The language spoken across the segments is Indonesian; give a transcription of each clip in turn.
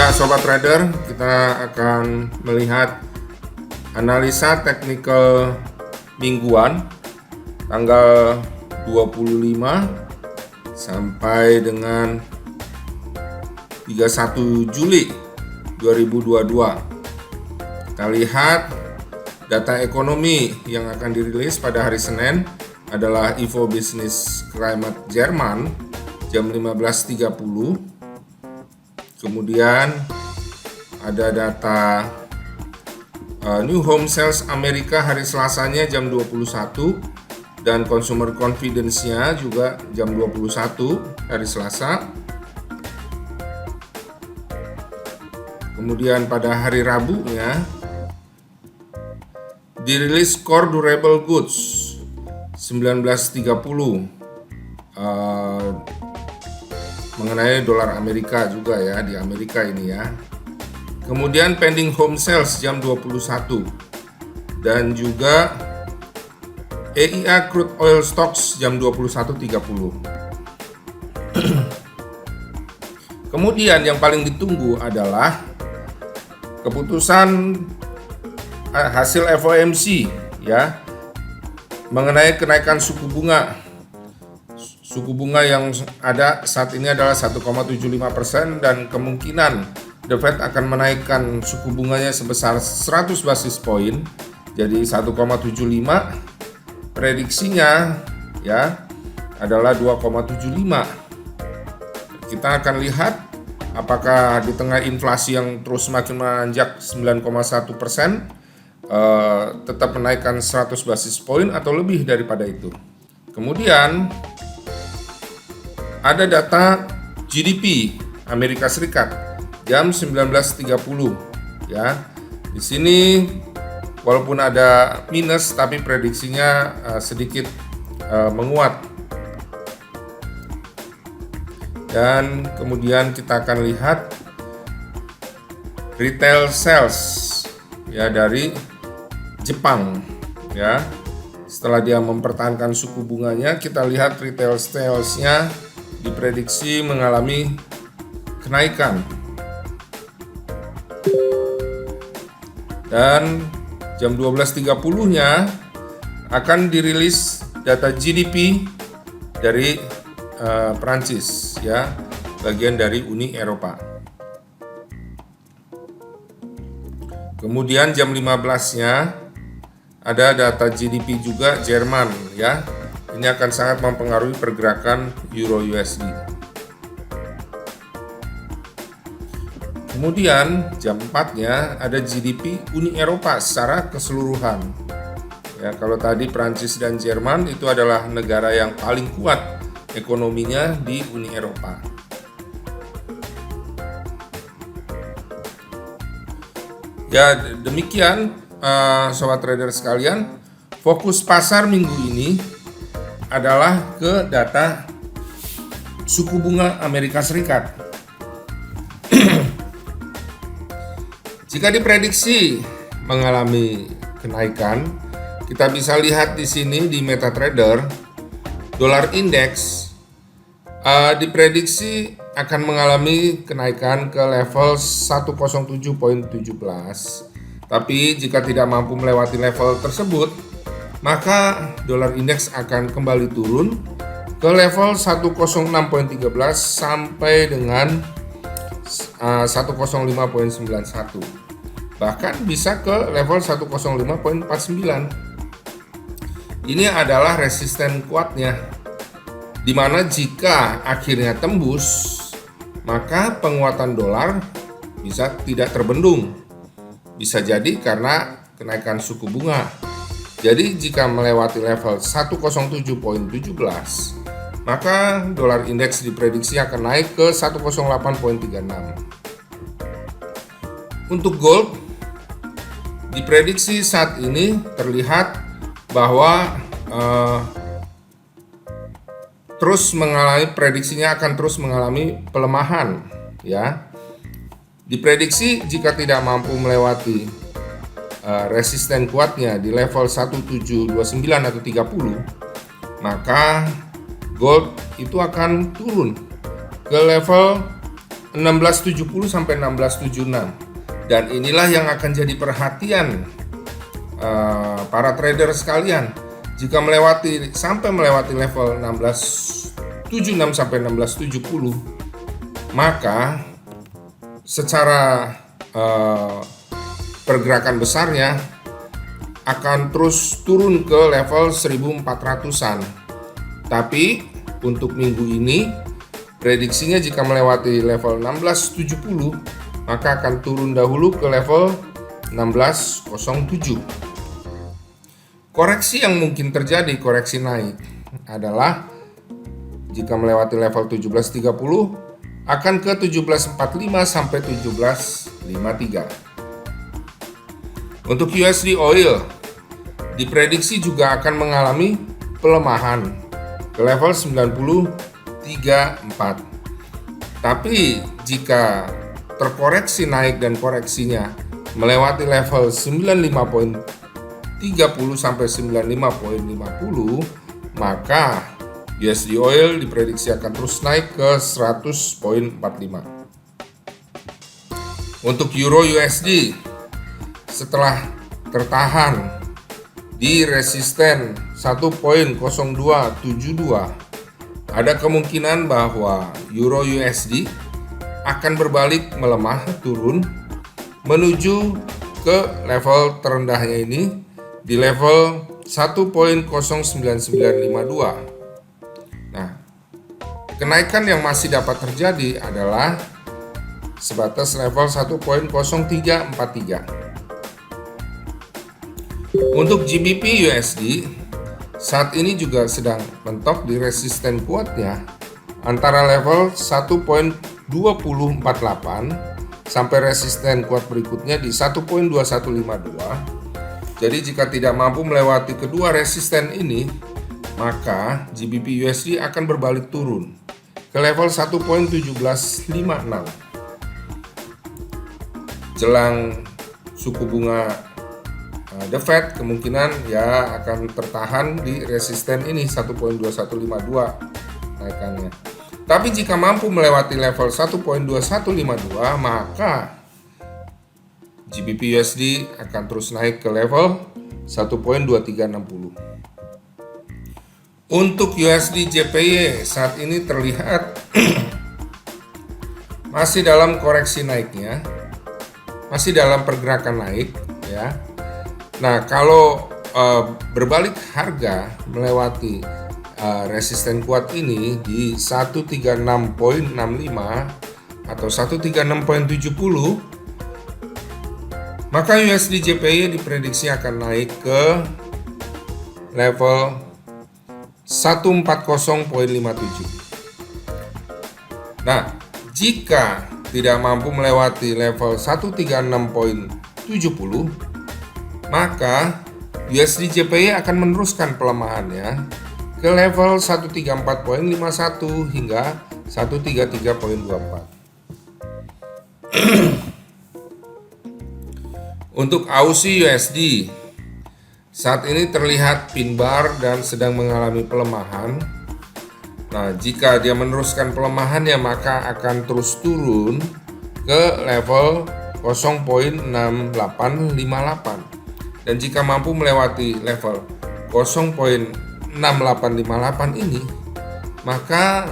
Ya, Sobat Trader, kita akan melihat analisa teknikal mingguan tanggal 25 sampai dengan 31 Juli 2022. Kita lihat data ekonomi yang akan dirilis pada hari Senin adalah Ifo Business Climate Jerman jam 15.30. Kemudian ada data New Home Sales Amerika hari Selasanya jam 21 dan Consumer Confidence-nya juga jam 21 hari Selasa. Kemudian pada hari Rabunya dirilis Core Durable Goods 19.30 mengenai dolar Amerika juga ya, di Amerika ini ya. Kemudian pending home sales jam 21 dan juga EIA crude oil stocks jam 21.30. Kemudian yang paling ditunggu adalah keputusan hasil FOMC ya mengenai kenaikan suku bunga. Suku bunga yang ada saat ini adalah 1,75% dan kemungkinan The Fed akan menaikkan suku bunganya sebesar 100 basis poin jadi 1,75. Prediksinya ya adalah 2,75. Kita akan lihat apakah di tengah inflasi yang terus semakin menanjak 9,1% tetap menaikkan 100 basis poin atau lebih daripada itu. Kemudian ada data GDP Amerika Serikat jam 19.30 ya. Di sini walaupun ada minus tapi prediksinya sedikit menguat. Dan kemudian kita akan lihat retail sales ya dari Jepang ya. Setelah dia mempertahankan suku bunganya, kita lihat retail sales-nya diprediksi mengalami kenaikan. Dan jam 12.30-nya akan dirilis data GDP dari Prancis ya, bagian dari Uni Eropa. Kemudian jam 15-nya ada data GDP juga Jerman ya. Ini akan sangat mempengaruhi pergerakan Euro USD. Kemudian jam 4-nya ada GDP Uni Eropa secara keseluruhan. Ya, kalau tadi Prancis dan Jerman itu adalah negara yang paling kuat ekonominya di Uni Eropa. Ya, demikian sobat trader sekalian, fokus pasar minggu ini adalah ke data suku bunga Amerika Serikat. Jika diprediksi mengalami kenaikan, kita bisa lihat di sini di MetaTrader, dolar indeks diprediksi akan mengalami kenaikan ke level 107.17. Tapi jika tidak mampu melewati level tersebut, maka dolar indeks akan kembali turun ke level 106.13 sampai dengan 105.91. Bahkan bisa ke level 105.49. Ini adalah resisten kuatnya, di mana jika akhirnya tembus, maka penguatan dolar bisa tidak terbendung. Bisa jadi karena kenaikan suku bunga. Jadi jika melewati level 107.17, maka dolar indeks diprediksi akan naik ke 108.36. Untuk gold, diprediksi saat ini terlihat bahwa prediksinya akan terus mengalami pelemahan ya. Diprediksi jika tidak mampu melewati resisten kuatnya di level 1729 atau 30, maka gold itu akan turun ke level 1670 sampai 1676. Dan inilah yang akan jadi perhatian para trader sekalian. Jika sampai melewati level 1676 sampai 1670, maka secara pergerakan besarnya akan terus turun ke level 1400-an. Tapi untuk minggu ini prediksinya jika melewati level 1670 maka akan turun dahulu ke level 1607. Koreksi yang mungkin terjadi, koreksi naik, adalah jika melewati level 1730 akan ke 1745 sampai 1753. Untuk USD oil diprediksi juga akan mengalami pelemahan ke level 90.34. Tapi jika terkoreksi naik dan koreksinya melewati level 95.30 sampai 95.50, maka USD oil diprediksi akan terus naik ke 100.45. Untuk euro USD, setelah tertahan di resisten 1.0272, ada kemungkinan bahwa euro USD akan berbalik melemah turun menuju ke level terendahnya ini di level 1.09952. Nah, kenaikan yang masih dapat terjadi adalah sebatas level 1.0343. Untuk GBP USD saat ini juga sedang mentok di resisten kuatnya antara level 1.2048 sampai resisten kuat berikutnya di 1.2152. Jadi jika tidak mampu melewati kedua resisten ini, maka GBP USD akan berbalik turun ke level 1.1756. Jelang suku bunga The Fed kemungkinan ya akan tertahan di resisten ini 1.2152 naikannya. Tapi jika mampu melewati level 1.2152, maka GBP USD akan terus naik ke level 1.2360. Untuk USD JPY saat ini terlihat masih dalam koreksi naiknya, masih dalam pergerakan naik ya. Nah, kalau berbalik harga melewati resisten kuat ini di 136.65 atau 136.70, maka USD JPY diprediksi akan naik ke level 140.57. Nah, jika tidak mampu melewati level 136.70, maka USD JPY akan meneruskan pelemahannya ke level 134.51 hingga 133.24. Untuk Aussie USD saat ini terlihat pin bar dan sedang mengalami pelemahan. Nah, jika dia meneruskan pelemahannya maka akan terus turun ke level 0.6858. Dan jika mampu melewati level 0.6858 ini, maka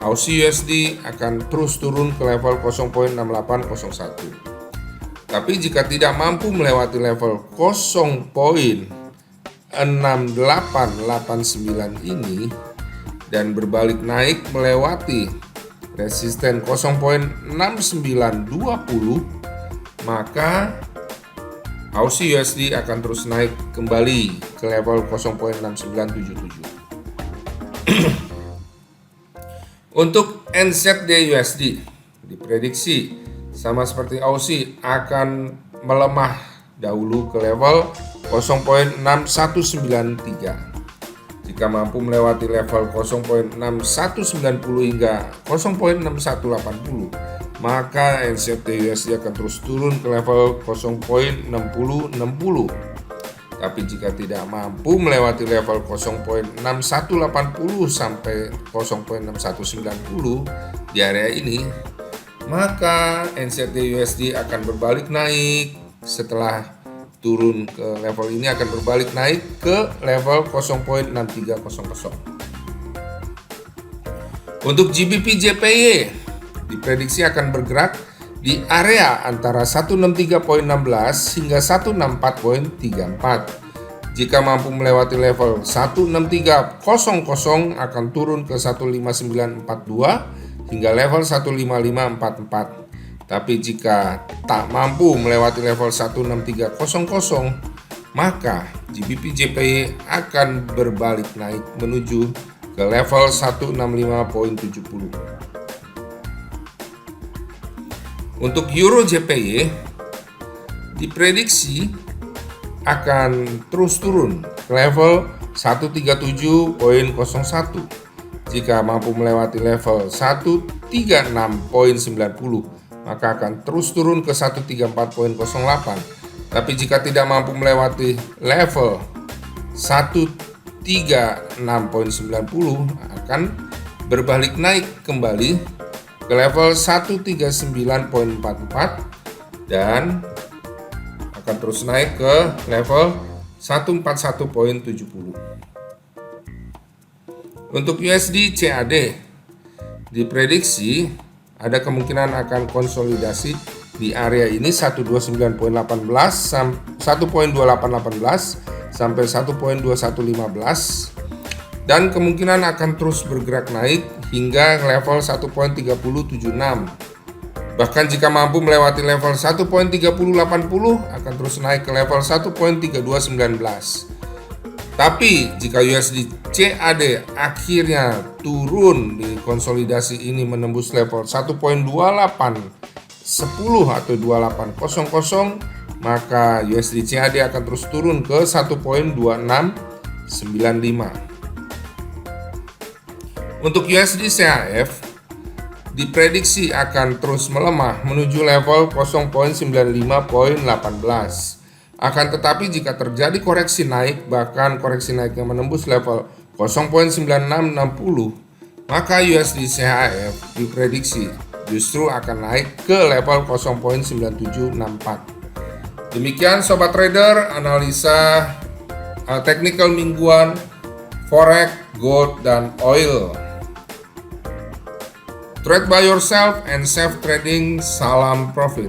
Aussie USD akan terus turun ke level 0.6801. Tapi jika tidak mampu melewati level 0.6889 ini dan berbalik naik melewati resisten 0.6920, maka Aussie USD akan terus naik kembali ke level 0.6977. Untuk NZD USD diprediksi sama seperti Aussie akan melemah dahulu ke level 0.6193. Jika mampu melewati level 0.6190 hingga 0.6180, maka NZD USD akan terus turun ke level 0.6060. Tapi jika tidak mampu melewati level 0.6180 sampai 0.6190 di area ini, maka NZD USD akan berbalik naik. Setelah turun ke level ini akan berbalik naik ke level 0.6300. Untuk GBP JPY diprediksi akan bergerak di area antara 163.16 hingga 164.34. Jika mampu melewati level 163.00 akan turun ke 159.42 hingga level 155.44. Tapi jika tak mampu melewati level 163.00, maka GBP JPY akan berbalik naik menuju ke level 165.70. Untuk Euro JPY diprediksi akan terus turun ke level 137.01. Jika mampu melewati level 136.90, maka akan terus turun ke 134.08. Tapi jika tidak mampu melewati level 136.90, akan berbalik naik kembali ke level 139.44 dan akan terus naik ke level 141.70. Untuk USD CAD diprediksi ada kemungkinan akan konsolidasi di area ini 129.18 1.2818 sampai 1.2115 dan kemungkinan akan terus bergerak naik hingga level 1.3076. Bahkan jika mampu melewati level 1.3080 akan terus naik ke level 1.3219. Tapi jika USD CAD akhirnya turun di konsolidasi ini menembus level 1.2810 atau 2800, maka USD CAD akan terus turun ke 1.2695. Untuk USD CHF diprediksi akan terus melemah menuju level 0.9518. Akan tetapi jika terjadi koreksi naik, bahkan koreksi naiknya menembus level 0.9660, maka USD CHF diprediksi justru akan naik ke level 0.9764. Demikian Sobat Trader, analisa teknikal mingguan Forex, Gold, dan Oil. Trade by yourself and safe trading. Salam profit.